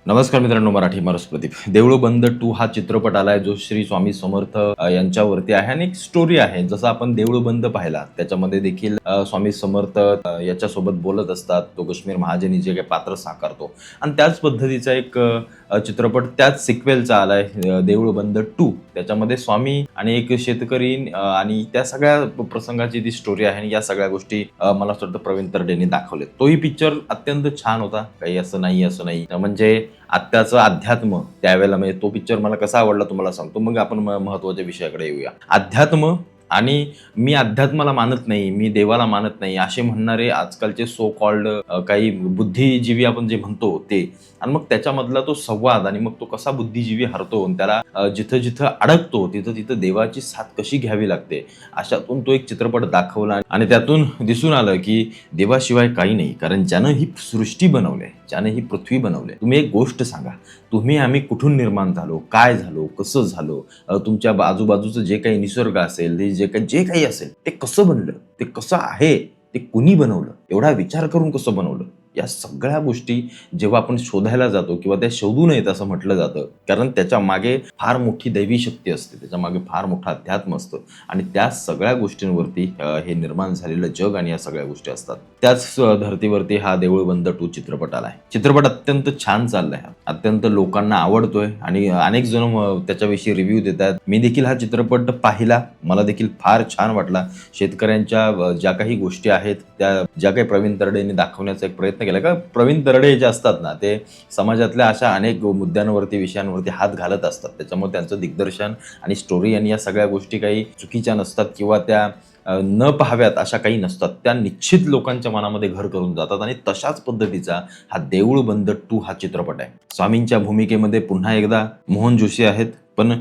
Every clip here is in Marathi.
नमस्कार मित्रांनो, मराठी माणूस प्रदीप. देऊळ बंद 2 हा चित्रपट आलाय जो श्री स्वामी समर्थ यांच्यावरती आहे आणि एक स्टोरी आहे. जसं आपण देऊळ बंद पाहिला त्याच्यामध्ये देखील स्वामी समर्थ याच्यासोबत बोलत असतात. तो कश्मीर महाजनी जे काही पात्र साकारतो आणि त्याच पद्धतीचा एक चित्रपट त्याच सिक्वेलचा आलाय देऊळ बंद 2. त्याच्यामध्ये स्वामी आणि एक शेतकरी आणि त्या सगळ्या प्रसंगाची ती स्टोरी आहे आणि या सगळ्या गोष्टी मला असं वाटतं प्रवीण तरडेंनी दाखवले. तोही पिक्चर अत्यंत छान होता. काही असं नाही म्हणजे आत्ताचं अध्यात्म त्यावेळेला म्हणजे तो पिक्चर मला कसा आवडला तुम्हाला सांगतो. मग आपण महत्त्वाच्या विषयाकडे येऊया. अध्यात्म आणि मी अध्यात्माला मानत नाही, मी देवाला मानत नाही असे म्हणणारे आजकालचे सो कॉल्ड काही बुद्धिजीवी आपण जे म्हणतो ते, आणि मग त्याच्यामधला तो संवाद आणि मग तो कसा बुद्धिजीवी हरतो आणि त्याला जिथं जिथं अडकतो तिथं तिथं देवाची साथ कशी घ्यावी लागते, अशातून तो एक चित्रपट दाखवला आणि त्यातून दिसून आलं की देवाशिवाय काही नाही. कारण ज्यानं ही सृष्टी बनवली, ज्यानं ही पृथ्वी बनवली. तुम्ही एक गोष्ट सांगा, तुम्ही आम्ही कुठून निर्माण झालो, काय झालो, कसं झालो, तुमच्या आजूबाजूचं जे काही निसर्ग असेल, जे काही असेल ते कसं बनलं, ते कसं आहे, ते कुणी बनवलं, एवढा विचार करून कसं बनवलं, या सगळ्या गोष्टी जेव्हा आपण शोधायला जातो किंवा त्या शोधू नयेत असं म्हटलं जातं, कारण त्याच्या मागे फार मोठी दैवी शक्ती असते, त्याच्या मागे फार मोठं अध्यात्म असतं आणि त्या सगळ्या गोष्टींवरती हे निर्माण झालेलं जग आणि या सगळ्या गोष्टी असतात. त्याच धर्तीवरती हा देऊळ बंद 2 चित्रपट आलाय. चित्रपट अत्यंत छान चाललाय, अत्यंत लोकांना आवडतोय आणि अनेक जण त्याच्याविषयी रिव्ह्यू देत आहेत. मी देखील हा चित्रपट पाहिला, मला देखील फार छान वाटला. शेतकऱ्यांच्या ज्या काही गोष्टी आहेत त्या ज्या काही प्रवीण तरडेंनी दाखवण्याचा एक प्रयत्न केला. का प्रवीण तरडे जे असतात ना, ते समाजातल्या अशा अनेक मुद्द्यांवरती विषयांवरती हात घालत असतात. त्याच्यामुळे त्यांचं दिग्दर्शन आणि स्टोरी आणि या सगळ्या गोष्टी काही चुकीच्या नसतात किंवा त्या न पाहाव्यात अशा काही नसतात. त्या निश्चित लोकांच्या मनामध्ये घर करून जातात आणि तशाच पद्धतीचा हा देऊळ बंद 2 हा चित्रपट आहे. स्वामींच्या भूमिकेमध्ये पुन्हा एकदा मोहन जोशी आहेत, पण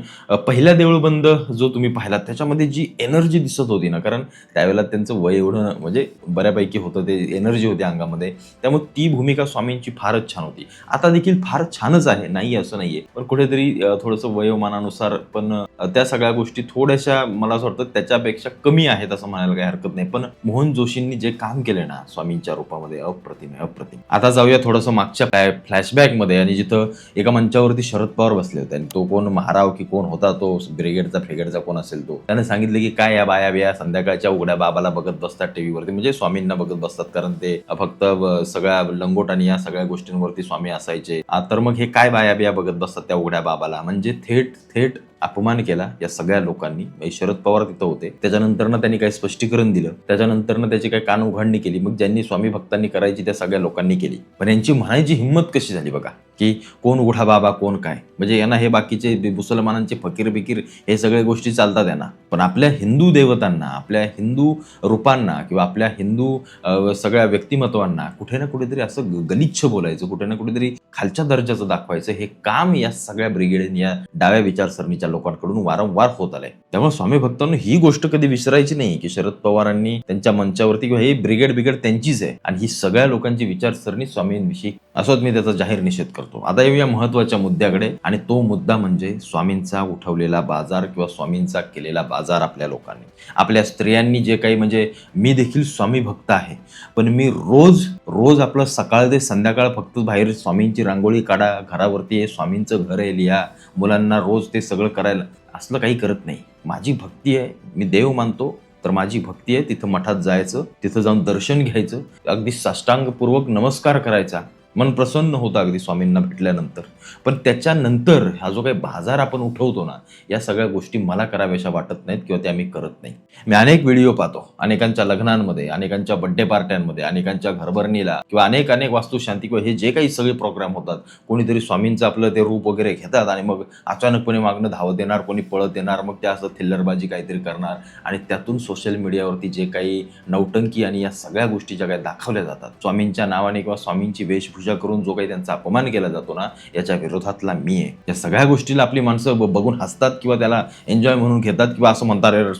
पहिला देऊळ बंद जो तुम्ही पाहिलात त्याच्यामध्ये जी एनर्जी दिसत होती ना, कारण त्यावेळेला त्यांचं वय एवढं म्हणजे बऱ्यापैकी होतं, ते एनर्जी होती अंगामध्ये, त्यामुळे ती भूमिका स्वामींची फारच छान होती. आता देखील फार छानच आहे, नाही असं नाहीये, पण कुठेतरी थोडंसं वयोमानानुसार पण त्या सगळ्या गोष्टी थोड्याशा मला असं वाटतं त्याच्यापेक्षा कमी आहेत असं म्हणायला काही हरकत नाही. पण मोहन जोशींनी जे काम केले ना स्वामींच्या रूपामध्ये, अप्रतिम आहे, अप्रतिम. आता जाऊया थोडंसं मागच्या फ्लॅशबॅकमध्ये, आणि जिथं एका मंचावरती शरद पवार बसले होते आणि तो कोण महाराव की कोण होता, तो ब्रिगेडचा कोण असेल तो, त्याने सांगितलं की काय या बाया बिया संध्याकाळच्या उघड्या बाबाला बघत बसतात टीव्हीवरती, म्हणजे स्वामींना बघत बसतात, कारण ते फक्त सगळ्या लंगोट आणि या सगळ्या गोष्टींवरती स्वामी असायचे. तर मग हे काय बाया बिया बघत बसतात त्या उघड्या बाबाला, म्हणजे थेट अपमान केला या सगळ्या लोकांनी. शरद पवार तिथं होते, त्याच्यानंतरनं त्यांनी काही स्पष्टीकरण दिलं, त्याच्यानंतरनं त्याची काही कान उघडणी केली. मग ज्यांनी स्वामी भक्तांनी करायची त्या सगळ्या लोकांनी केली. पण यांची म्हणायची हिंमत कशी झाली बघा, की कोण उघडा बाबा कोण काय, म्हणजे यांना हे बाकीचे मुसलमानांचे फकीर बिकीर हे सगळ्या गोष्टी चालतात यांना, पण आपल्या हिंदू देवतांना, आपल्या हिंदू रूपांना किंवा आपल्या हिंदू सगळ्या व्यक्तिमत्वांना कुठे ना कुठेतरी असं गलिच्छ बोलायचं, कुठे ना कुठेतरी खालच्या दर्जाचं दाखवायचं, हे काम या सगळ्या ब्रिगेडने, या डाव्या विचारसरणीच्या लोकांकडून वारंवार होत आलंय. त्यामुळे स्वामी भक्तांनी ही गोष्ट कधी विसरायची नाही की शरद पवारांनी त्यांच्या मंचावरती किंवा ही ब्रिगेड त्यांचीच आहे आणि ही सगळ्या लोकांची विचारसरणी स्वामींविषयी असोच, मी त्याचा जाहीर निषेध करतो. आता येऊया महत्वाच्या मुद्द्याकडे, आणि तो मुद्दा म्हणजे स्वामींचा उठवलेला बाजार किंवा स्वामींचा केलेला बाजार आपल्या लोकांनी, आपल्या स्त्रियांनी जे काही, म्हणजे मी देखील स्वामी भक्त आहे, पण मी रोज आपलं सकाळ ते संध्याकाळ फक्त बाहेर स्वामींची रांगोळी काढा, घरावरती स्वामींचं घर आहे लिहा, मुलांना रोज ते सगळं करायला, असलं काही करत नाही. माझी भक्ती आहे, मी देव मानतो, तर माझी भक्ती आहे तिथं मठात जायचं, तिथं जाऊन दर्शन घ्यायचं, अगदी साष्टांगपूर्वक नमस्कार करायचा, मन प्रसन्न होतं अगदी स्वामींना भेटल्यानंतर. पण त्याच्यानंतर हा जो काही बाजार आपण उठवतो ना, या सगळ्या गोष्टी मला कराव्याशा वाटत नाहीत किंवा त्या मी करत नाही. मी अनेक व्हिडिओ पाहतो, अनेकांच्या लग्नांमध्ये, अनेकांच्या बड्डे पार्ट्यांमध्ये, अनेकांच्या घरभरणीला किंवा अनेक वास्तुशांती किंवा हे जे काही सगळे प्रोग्राम होतात, कोणीतरी स्वामींचं आपलं ते रूप वगैरे घेतात आणि मग अचानकपणे मागणं धावत येणार, कोणी पळत येणार, मग त्या असं थिल्लरबाजी काहीतरी करणार आणि त्यातून सोशल मीडियावरती जे काही नौटंकी आणि या सगळ्या गोष्टी ज्या काही दाखवल्या जातात, स्वामींच्या नावाने किंवा स्वामींची वेशभूषा करून जो काही त्यांचा अपमान केला जातो ना, याच्या विरोधातला मी आहे. या सगळ्या गोष्टीला आपली माणसं बघून हसतात किंवा त्याला एन्जॉय म्हणून घेतात किंवा असं म्हणतात, अरे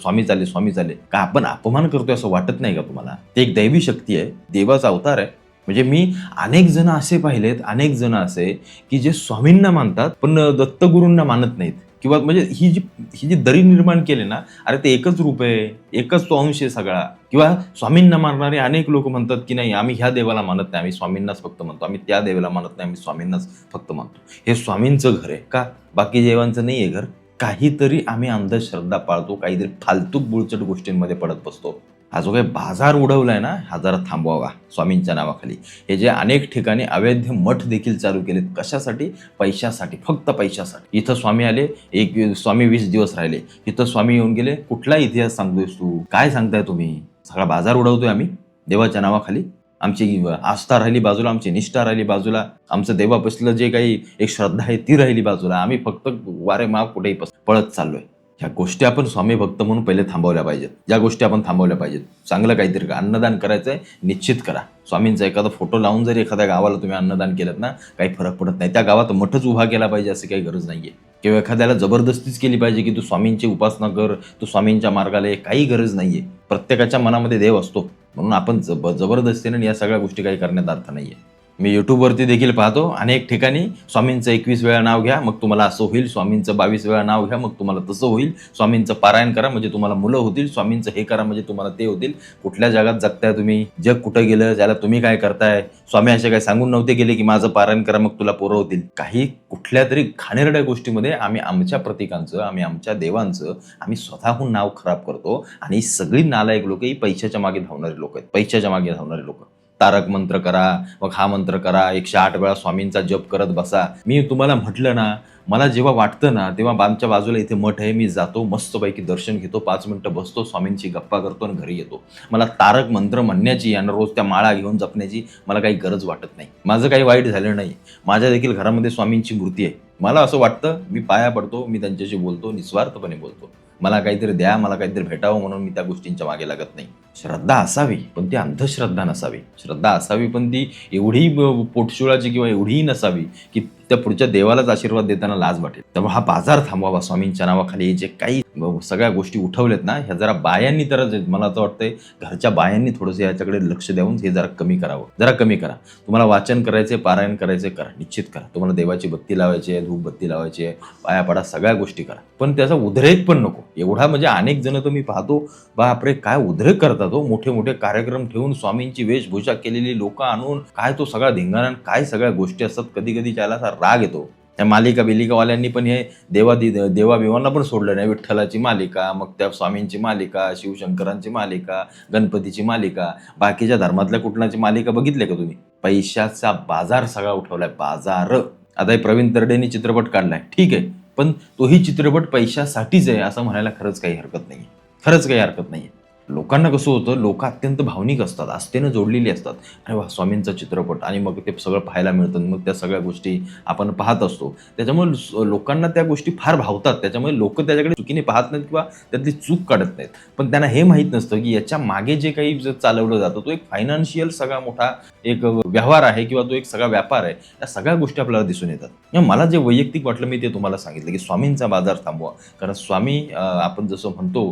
स्वामी चाले का आपण अपमान करतोय असं वाटत नाही का तुम्हाला? ते एक दैवी शक्ती आहे, देवाचा अवतार आहे. म्हणजे मी अनेक जण असे पाहिलेत, अनेक जण असे की जे स्वामींना मानतात पण दत्तगुरूंना मानत नाहीत. किंवा म्हणजे ही जी दरी निर्माण केली ना, अरे ते एकच रूप आहे, एकच तो अंश आहे सगळा. किंवा स्वामींना मानणारे अनेक लोक म्हणतात, की नाही आम्ही ह्या देवाला मानत नाही, आम्ही स्वामींनाच फक्त मानतो. आम्ही त्या देवाला मानत नाही, आम्ही स्वामींनाच फक्त मानतो. हे स्वामींचं घर आहे का? बाकी देवांचं नाहीये घर. काहीतरी आम्ही अंधश्रद्धा पाळतो, काहीतरी फालतूक बुळचट गोष्टींमध्ये पडत बसतो. हा जो काही बाजार उडवलाय ना, हा जरा थांबवावा स्वामींच्या नावाखाली. हे जे अनेक ठिकाणी अवैध मठ देखील चालू केलेत. कशासाठी? पैशासाठी, फक्त पैशासाठी. इथं स्वामी आले, एक स्वामी 20 दिवस राहिले. इथं स्वामी येऊन गेले. कुठला इतिहास सांगतोयस तू? काय सांगताय तुम्ही? सगळा बाजार उडवतोय आम्ही देवाच्या नावाखाली. आमची आस्था राहिली बाजूला, आमची निष्ठा राहिली बाजूला, आमचं देवापासलं जे काही एक श्रद्धा आहे ती राहिली बाजूला. आम्ही फक्त वारे माग कुठेही पळत चाललोय. ह्या गोष्टी आपण स्वामी भक्त म्हणून पहिले थांबवल्या पाहिजेत. ज्या गोष्टी आपण थांबवल्या पाहिजेत, चांगलं काहीतरी का अन्नदान करायचंय निश्चित करा. स्वामींचा एखादा फोटो लावून जरी एखाद्या गावाला तुम्ही अन्नदान केलं ना, काही फरक पडत नाही. त्या गावात मठच उभा केला पाहिजे अशी काही गरज नाहीये. किंवा एखाद्याला जबरदस्तीच केली पाहिजे की तू स्वामींची उपासना कर, तू स्वामींच्या मार्गाला ये, काही गरज नाहीये. प्रत्येकाच्या मनामध्ये देव असतो, म्हणून आपण जबरदस्तीने या सगळ्या गोष्टी काही करण्यात अर्थ नाहीये. मी युट्यूबवरती देखील पाहतो अनेक ठिकाणी स्वामींचं 21 वेळा नाव घ्या मग तुम्हाला असं होईल, स्वामींचं 22 वेळा नाव घ्या मग तुम्हाला तसं होईल, स्वामींचं पारायण करा म्हणजे तुम्हाला मुलं होतील, स्वामींचं हे करा म्हणजे तुम्हाला ते होतील. कुठल्या जगात जगताय तुम्ही? जग कुठं गेलं? ज्याला तुम्ही काय करताय? स्वामी असे काय सांगून नव्हते गेले की माझं पारायण करा मग तुला पोरं होतील? काही कुठल्या तरी घाणेरड्या गोष्टीमध्ये आम्ही आमच्या प्रतीकांचं, आम्ही आमच्या देवांचं आम्ही स्वतःहून नाव खराब करतो. आणि ही सगळी नालायक लोक ही पैशाच्या मागे धावणारे लोक आहेत. पैशाच्या मागे धावणारे लोक. तारक मंत्र करा, मग हा मंत्र करा, 108 वेळा स्वामींचा जप करत बसा. मी तुम्हाला म्हटलं ना, मला जेव्हा वाटतं ना तेव्हा आमच्या बाजूला इथे मठ आहे, मी जातो मस्तपैकी दर्शन घेतो, 5 मिनिटं बसतो, स्वामींची गप्पा करतो आणि घरी येतो. मला तारक मंत्र म्हणण्याची आणि रोज त्या माळा घेऊन जपण्याची मला काही गरज वाटत नाही. माझं काही वाईट झालं नाही. माझ्या देखील घरामध्ये स्वामींची मूर्ती आहे. मला असं वाटतं, मी पाया पडतो, मी त्यांच्याशी बोलतो, निस्वार्थपणे बोलतो. मला काहीतरी द्या, मला काहीतरी भेटावं म्हणून मी त्या गोष्टींच्या मागे लागत नाही. श्रद्धा असावी पण ती अंधश्रद्धा नसावी. श्रद्धा असावी पण ती एवढी पोटशुळाची किंवा एवढीही नसावी की त्या पुढच्या देवालाच आशीर्वाद देताना लाज वाटेल. त्यामुळे हा बाजार थांबवावा. स्वामींच्या नावाखाली जे काही सगळ्या गोष्टी उठवल्यात ना, ह्या जरा बायांनी तर मला असं वाटतंय घरच्या बायांनी थोडंसं याच्याकडे लक्ष देऊन हे जरा कमी करावं. जरा कमी करा. तुम्हाला वाचन करायचे, पारायण करायचे, करा, निश्चित करा. तुम्हाला देवाची बत्ती लावायची आहे, धूप बत्ती लावायची आहे, पाया पडा, सगळ्या गोष्टी करा. पण त्याचा उद्रेक पण नको एवढा. म्हणजे अनेक जण तर मी पाहतो, बापरे काय उद्रेक करतात हो. मोठे मोठे कार्यक्रम ठेवून स्वामींची वेशभूषा केलेली लोक आणून काय तो सगळा धिंगाणा, काय सगळ्या गोष्टी असतात. कधी कधी त्याला असा राग येतो. त्या बिलिकावाल्यांनी पण हे देवाबिवांना पण सोडलं नाही. विठ्ठलाची मालिका, मग त्या स्वामींची मालिका, शिवशंकरांची मालिका, गणपतीची मालिका, बाकीच्या धर्मातल्या कुठल्याची मालिका बघितले का तुम्ही? पैशाचा बाजार सगळा उठवलाय. बाजार. आता हे प्रवीण तरडेंनी चित्रपट काढलाय, ठीक आहे, पण तोही चित्रपट पैशासाठीच आहे असं म्हणायला खरंच काही हरकत नाही. खरंच काही हरकत नाही. लोकांना कसं होतं, लोक अत्यंत भावनिक असतात, आस्थेनं जोडलेली असतात. अरे वा स्वामींचा चित्रपट, आणि मग ते सगळं पाहायला मिळतं, मग त्या सगळ्या गोष्टी आपण पाहत असतो. त्याच्यामुळे लोकांना त्या गोष्टी फार भावतात. त्याच्यामुळे लोक त्याच्याकडे चुकीने पाहत नाहीत किंवा त्यातली चूक काढत नाहीत. पण त्यांना हे माहीत नसतं की याच्या मागे जे काही चालवलं जातं तो एक फायनान्शियल सगळा मोठा एक व्यवहार आहे किंवा तो एक सगळा व्यापार आहे. या सगळ्या गोष्टी आपल्याला दिसून येतात. मला जे वैयक्तिक वाटलं मी ते तुम्हाला सांगितलं की स्वामींचा बाजार थांबवा. कारण स्वामी आपण जसं म्हणतो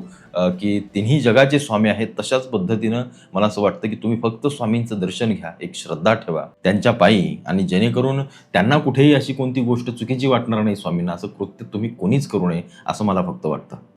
की तिन्ही जगाचे स्वामी आहेत, तशाच पद्धतीनं मला असं वाटतं की तुम्ही फक्त स्वामींचं दर्शन घ्या, एक श्रद्धा ठेवा त्यांच्या पायी, आणि जेणेकरून त्यांना कुठेही अशी कोणती गोष्ट चुकीची वाटणार नाही स्वामींना. असं कृत्य तुम्ही कोणीच करू नये असं मला फक्त वाटतं.